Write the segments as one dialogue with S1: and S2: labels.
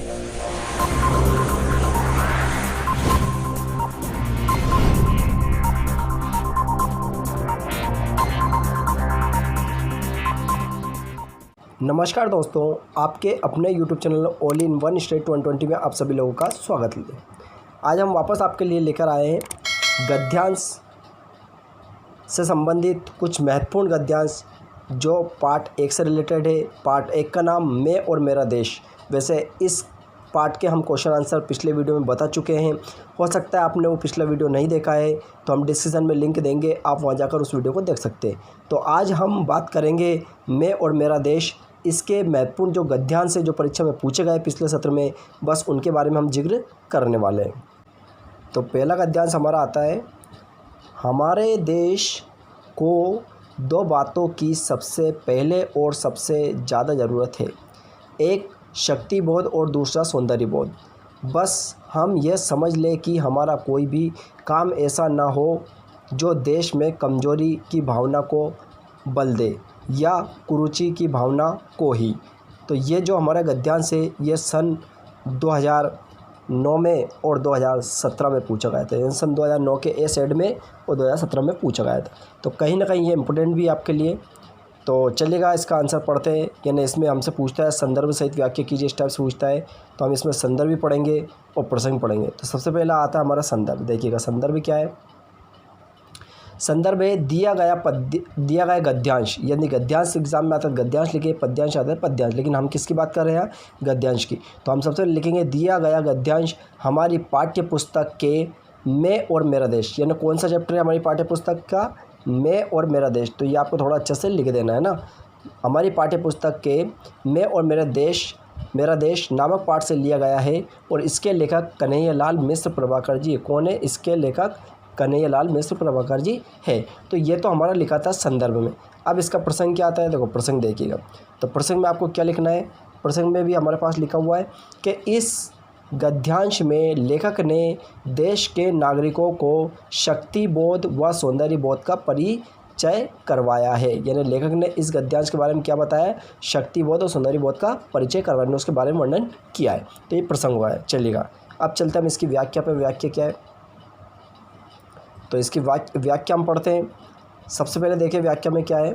S1: नमस्कार दोस्तों, आपके अपने YouTube channel all in one state 120 में आप सभी लोगों का स्वागत है। आज हम वापस आपके लिए लेकर आए हैं गद्यांश से संबंधित कुछ महत्वपूर्ण गद्यांश जो पार्ट 1 से रिलेटेड है। पार्ट 1 का नाम मैं और मेरा देश। वैसे इस पार्ट के हम क्वेश्चन आंसर पिछले वीडियो में बता चुके हैं। हो सकता है आपने वो पिछला वीडियो नहीं देखा है तो हम डिस्क्रिप्शन में लिंक देंगे, आप वहाँ जाकर उस वीडियो को देख सकते हैं। तो आज हम बात करेंगे मैं और मेरा देश। इसके महत्वपूर्ण जो गद्यांश है जो परीक्षा में पूछे गए पिछले सत्र में, बस उनके बारे में हम जिक्र करने वाले हैं। तो पहला गद्यांश हमारा आता है, हमारे देश को दो बातों की सबसे पहले और सबसे ज़्यादा ज़रूरत है, एक शक्ति बोध और दूसरा सौंदर्य बोध। बस हम यह समझ लें कि हमारा कोई भी काम ऐसा ना हो जो देश में कमजोरी की भावना को बल दे या कुरुचि की भावना को ही। तो ये जो हमारा गद्यांश है ये सन 2009 में और 2017 में पूछा गया था। यानी सन 2009 के ए सेट में और 2017 में पूछा गया था। तो कहीं ना कहीं ये इम्पोर्टेंट भी है आपके लिए। तो चलिएगा इसका आंसर पढ़ते हैं। यानी इसमें हमसे पूछता है संदर्भ सहित वाक्य कीजिए, इस टाइप से पूछता है। तो हम इसमें संदर्भ भी पढ़ेंगे और प्रसंग पढ़ेंगे। तो सबसे पहला आता है हमारा संदर्भ। देखिएगा संदर्भ क्या है। संदर्भ है दिया गया गद्यांश। यानी गद्यांश एग्जाम में आता है गद्यांश लिखे, पद्यांश आता है पद्यांश, लेकिन हम किसकी बात कर रहे हैं, गद्यांश की। तो हम सबसे लिखेंगे दिया गया गद्यांश हमारी पाठ्य पुस्तक के मैं और मेरा देश। यानी कौन सा चैप्टर है हमारी पाठ्य पुस्तक का, मैं और मेरा देश। तो ये आपको थोड़ा अच्छे से लिख देना है ना। हमारी पाठ्य पुस्तक के मैं और मेरा देश नामक पाठ से लिया गया है और इसके लेखक कन्हैयालाल मिश्र प्रभाकर जी। कौन है इसके लेखक, कन्हैयालाल मिश्र प्रभाकर जी है। तो ये तो हमारा लिखा था संदर्भ में। अब इसका प्रसंग क्या आता है, देखो प्रसंग देखिएगा। तो प्रसंग में आपको क्या लिखना है, प्रसंग में भी हमारे पास लिखा हुआ है कि इस गद्यांश में लेखक ने देश के नागरिकों को शक्ति बोध व सौंदर्य बोध का परिचय करवाया है। यानी लेखक ने इस गद्यांश के बारे में क्या बताया, शक्ति बोध और सौंदर्य बोध का परिचय करवाने, उसके बारे में वर्णन किया है। तो ये प्रसंग हुआ है। चलिएगा अब चलते हैं हम इसकी व्याख्या पे। व्याख्या क्या है, तो इसकी व्याख्या हम पढ़ते हैं। सबसे पहले देखिए व्याख्या में क्या है,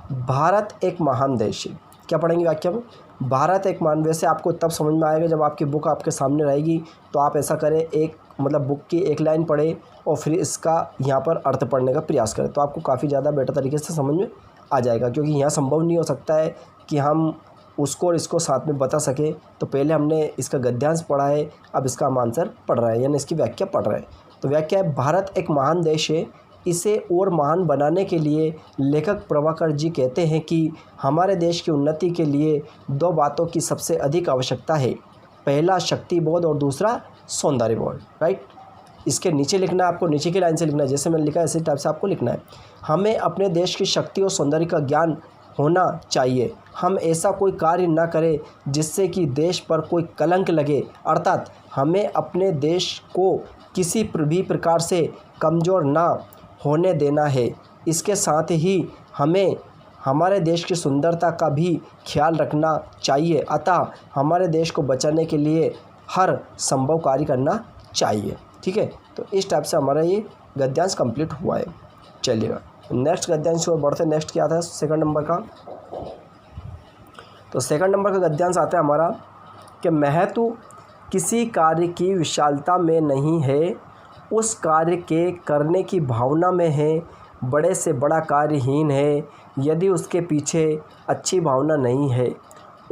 S1: भारत एक महान देश है। क्या पढ़ेंगे व्याख्या में, भारत एक महान। वैसे आपको तब समझ में आएगा जब आपकी बुक आपके सामने रहेगी। तो आप ऐसा करें, एक मतलब बुक की एक लाइन पढ़े और फिर इसका यहाँ पर अर्थ पढ़ने का प्रयास करें, तो आपको काफ़ी ज़्यादा बेटर तरीके से समझ में आ जाएगा। क्योंकि यहाँ संभव नहीं हो सकता है कि हम उसको और इसको साथ में बता सके। तो पहले हमने इसका गद्यांश पढ़ा है, अब इसका हम आंसर पढ़ रहे हैं, यानी इसकी व्याख्या पढ़ रहे हैं। तो व्याख्या है, भारत एक महान देश है, इसे और महान बनाने के लिए लेखक प्रभाकर जी कहते हैं कि हमारे देश की उन्नति के लिए दो बातों की सबसे अधिक आवश्यकता है, पहला शक्ति बोध और दूसरा सौंदर्य बोध। राइट, इसके नीचे लिखना है आपको, नीचे की लाइन से लिखना है, जैसे मैंने लिखा है इसी टाइप से आपको लिखना है। हमें अपने देश की शक्ति और सौंदर्य का ज्ञान होना चाहिए। हम ऐसा कोई कार्य ना करें जिससे कि देश पर कोई कलंक लगे, अर्थात हमें अपने देश को किसी भी प्रकार से कमज़ोर ना होने देना है। इसके साथ ही हमें हमारे देश की सुंदरता का भी ख्याल रखना चाहिए, अतः हमारे देश को बचाने के लिए हर संभव कार्य करना चाहिए। ठीक है, तो इस टाइप से हमारा ये गद्यांश कंप्लीट हुआ है। चलिएगा नेक्स्ट गद्यांश और बढ़ते। नेक्स्ट क्या आता है सेकंड नंबर का। तो सेकंड नंबर का गद्यांश आता है हमारा कि महत्व किसी कार्य की विशालता में नहीं है, उस कार्य के करने की भावना में है। बड़े से बड़ा कार्य हीन है यदि उसके पीछे अच्छी भावना नहीं है,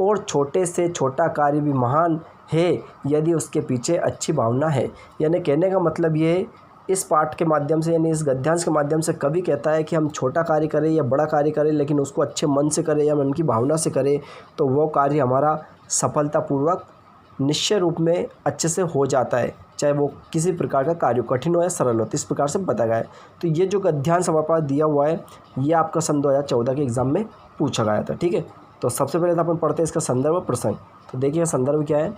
S1: और छोटे से छोटा कार्य भी महान है यदि उसके पीछे अच्छी भावना है। यानी कहने का मतलब ये है, इस पाठ के माध्यम से यानी इस गद्यांश के माध्यम से कवि कहता है कि हम छोटा कार्य करें या बड़ा कार्य करें, लेकिन उसको अच्छे मन से करें या मन की भावना से करें तो वो कार्य हमारा सफलतापूर्वक निश्चय रूप में अच्छे से हो जाता है, चाहे वो किसी प्रकार का कार्य कठिन हो या सरल हो। तो इस प्रकार से बताया गया है। तो ये जो गद्यांश हमारे पास दिया हुआ है ये आपका सन 2014 के एग्ज़ाम में पूछा गया था। ठीक है, तो सबसे पहले तो अपन पढ़ते हैं इसका संदर्भ प्रसंग। तो देखिए संदर्भ क्या है।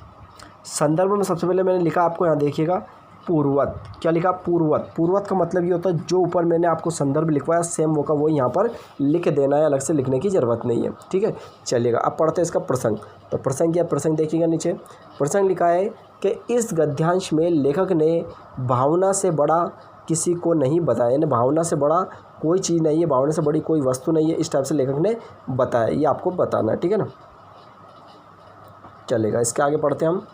S1: संदर्भ में सबसे पहले मैंने लिखा आपको यहाँ देखिएगा पूर्वत। क्या लिखा? पूर्वत। पूर्वत का मतलब ये होता है जो ऊपर मैंने आपको संदर्भ लिखवाया सेम वो का वो यहाँ पर लिख देना है, अलग से लिखने की ज़रूरत नहीं है। ठीक है, चलिएगा अब पढ़ते हैं इसका प्रसंग। तो प्रसंग क्या? प्रसंग देखिएगा नीचे प्रसंग लिखा है कि इस गद्यांश में लेखक ने भावना से बड़ा किसी को नहीं बताया, यानी भावना से बड़ा कोई चीज़ नहीं है, भावना से बड़ी कोई वस्तु नहीं है, इस टाइप से लेखक ने बताया, ये आपको बताना है। ठीक है ना, चलेगा। इसके आगे पढ़ते हैं हम।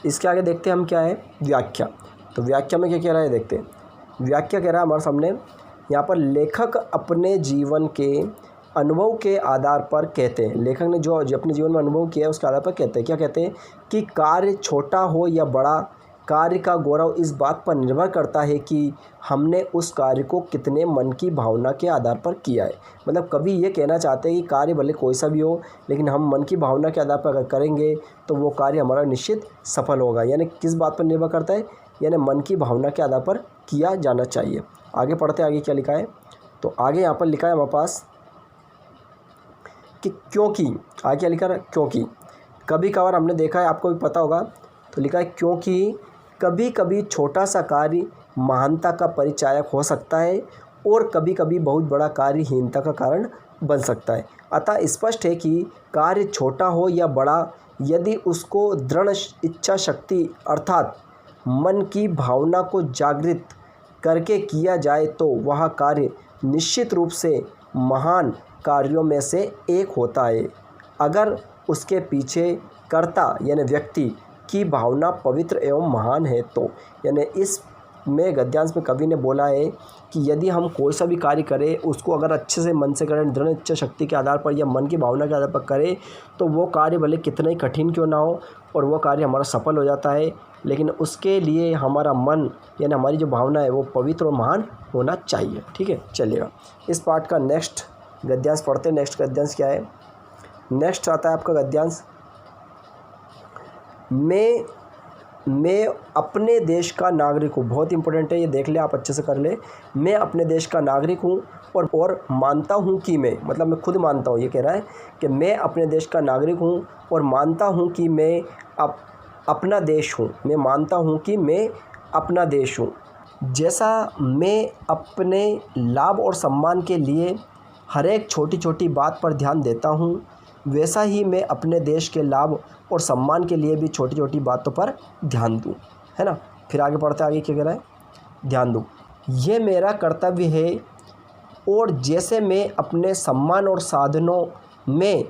S1: इसके आगे देखते हैं हम क्या है, व्याख्या। तो व्याख्या में क्या कह रहा है देखते हैं। व्याख्या कह रहा है हमारे सामने यहाँ पर, लेखक अपने जीवन के अनुभव के आधार पर कहते हैं, लेखक ने जो अपने जीवन में अनुभव किया है उसके आधार पर कहते हैं, क्या कहते हैं कि कार्य छोटा हो या बड़ा, कार्य का गौरव इस बात पर निर्भर करता है कि हमने उस कार्य को कितने मन की भावना के आधार पर किया है। मतलब कभी ये कहना चाहते हैं कि कार्य भले कोई सा भी हो, लेकिन हम मन की भावना के आधार पर अगर करेंगे तो वो कार्य हमारा निश्चित सफल होगा। यानी किस बात पर निर्भर करता है? यानी मन की भावना के आधार पर किया जाना चाहिए। आगे पढ़ते आगे क्या लिखा है। तो आगे यहाँ पर लिखा है हमारे पास कि क्योंकि, आगे क्या लिखा है? क्योंकि कभी कभार हमने देखा है, आपको भी पता होगा, तो लिखा है क्योंकि कभी कभी छोटा सा कार्य महानता का परिचायक हो सकता है और कभी कभी बहुत बड़ा कार्य हीनता का कारण बन सकता है। अतः स्पष्ट है कि कार्य छोटा हो या बड़ा, यदि उसको दृढ़ इच्छा शक्ति अर्थात मन की भावना को जागृत करके किया जाए तो वह कार्य निश्चित रूप से महान कार्यों में से एक होता है, अगर उसके पीछे कर्ता यानी व्यक्ति की भावना पवित्र एवं महान है तो। यानी इस में गद्यांश में कवि ने बोला है कि यदि हम कोई सा भी कार्य करें उसको अगर अच्छे से मन से करें, दृढ़ इच्छा शक्ति के आधार पर या मन की भावना के आधार पर करें, तो वो कार्य भले कितना ही कठिन क्यों ना हो और वो कार्य हमारा सफल हो जाता है। लेकिन उसके लिए हमारा मन यानी हमारी जो भावना है वो पवित्र और महान होना चाहिए। ठीक है, चलिएगा इस पार्ट का नेक्स्ट गद्यांश पढ़ते हैं। नेक्स्ट गद्यांश क्या है? नेक्स्ट आता है आपका गद्यांश, मैं अपने देश का नागरिक हूँ। बहुत इंपॉर्टेंट है, ये देख ले आप, अच्छे से कर ले। मैं अपने देश का नागरिक हूँ और मानता हूँ कि मैं, मतलब मैं खुद मानता हूँ, ये कह रहा है कि मैं अपने देश का नागरिक हूँ और मानता हूँ कि मैं अपना देश हूँ। मैं मानता हूँ कि मैं अपना देश हूँ। जैसा मैं अपने लाभ और सम्मान के लिए हर एक छोटी छोटी बात पर ध्यान देता हूँ, वैसा ही मैं अपने देश के लाभ और सम्मान के लिए भी छोटी छोटी बातों पर ध्यान दूँ, है ना। फिर आगे पढ़ते आगे क्या कह रहा है, ध्यान दूँ, ये मेरा कर्तव्य है और जैसे मैं अपने सम्मान और साधनों में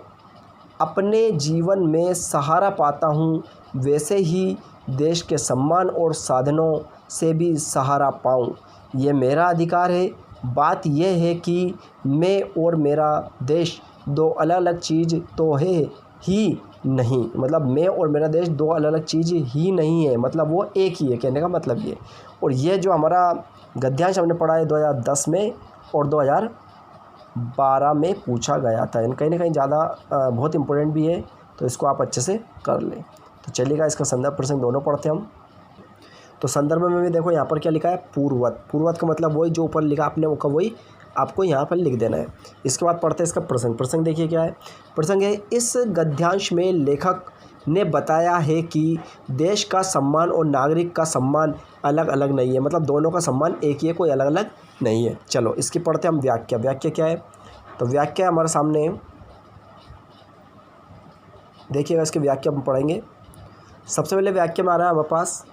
S1: अपने जीवन में सहारा पाता हूँ, वैसे ही देश के सम्मान और साधनों से भी सहारा पाऊँ। ये मेरा अधिकार है। बात यह है कि मैं और मेरा देश दो अलग अलग चीज़ तो है ही नहीं, मतलब मैं और मेरा देश दो अलग अलग चीज़ ही नहीं है, मतलब वो एक ही है, कहने का मतलब ये। और ये जो हमारा गद्यांश हमने पढ़ा है 2010 में और 2012 में पूछा गया था, कहीं ना कहीं ज़्यादा बहुत इंपॉर्टेंट भी है, तो इसको आप अच्छे से कर लें। तो चलिएगा इसका संदर्भ प्रसंग दोनों पढ़ते हैं हम। तो संदर्भ में भी देखो यहाँ पर क्या लिखा है, पूर्वत। पूर्वत का मतलब वही जो ऊपर लिखा आपने वो का वही आपको यहाँ पर लिख देना है। इसके बाद पढ़ते हैं इसका प्रसंग। प्रसंग देखिए क्या है, प्रसंग है, इस गद्यांश में लेखक ने बताया है कि देश का सम्मान और नागरिक का सम्मान अलग अलग नहीं है, मतलब दोनों का सम्मान एक ही है, कोई अलग अलग नहीं है। चलो इसकी पढ़ते हैं हम व्याख्या। व्याख्या क्या है? तो व्याख्या हमारे सामने देखिएगा, इसकी व्याख्या हम पढ़ेंगे। सबसे पहले व्याख्या में आ रहा है हमारे पास,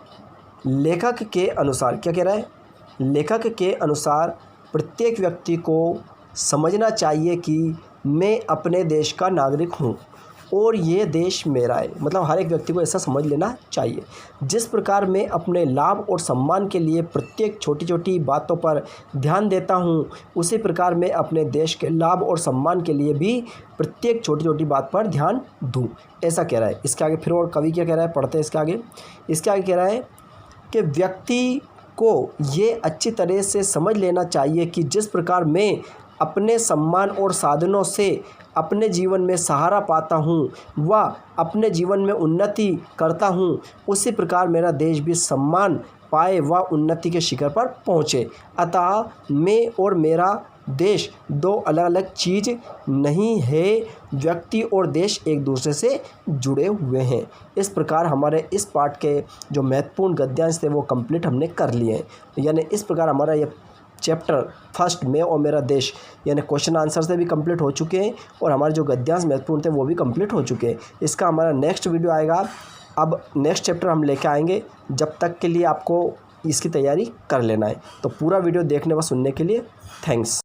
S1: लेखक के अनुसार, क्या कह रहा है, लेखक के अनुसार प्रत्येक व्यक्ति को समझना चाहिए कि मैं अपने देश का नागरिक हूँ और ये देश मेरा है, मतलब हर एक व्यक्ति को ऐसा समझ लेना चाहिए। जिस प्रकार मैं अपने लाभ और सम्मान के लिए प्रत्येक छोटी छोटी बातों पर ध्यान देता हूँ, उसी प्रकार मैं अपने देश के लाभ और सम्मान के लिए भी प्रत्येक छोटी छोटी बात पर ध्यान दूँ, ऐसा कह रहा है। इसके आगे फिर और कवि क्या कह रहा है, पढ़ते हैं इसके आगे। इसके आगे कह रहा है कि व्यक्ति को ये अच्छी तरह से समझ लेना चाहिए कि जिस प्रकार मैं अपने सम्मान और साधनों से अपने जीवन में सहारा पाता हूँ व अपने जीवन में उन्नति करता हूँ, उसी प्रकार मेरा देश भी सम्मान पाए व उन्नति के शिखर पर पहुँचे। अतः मैं और मेरा देश दो अलग अलग चीज़ नहीं है, व्यक्ति और देश एक दूसरे से जुड़े हुए हैं। इस प्रकार हमारे इस पार्ट के जो महत्वपूर्ण गद्यांश थे वो कंप्लीट हमने कर लिए हैं। यानी इस प्रकार हमारा ये चैप्टर फर्स्ट मैं और मेरा देश यानी क्वेश्चन आंसर से भी कंप्लीट हो चुके हैं और हमारे जो गद्यांश महत्वपूर्ण थे वो भी कंप्लीट हो चुके हैं। इसका हमारा नेक्स्ट वीडियो आएगा। अब नेक्स्ट चैप्टर हम लेके आएंगे, जब तक के लिए आपको इसकी तैयारी कर लेना है। तो पूरा वीडियो देखने व सुनने के लिए थैंक्स।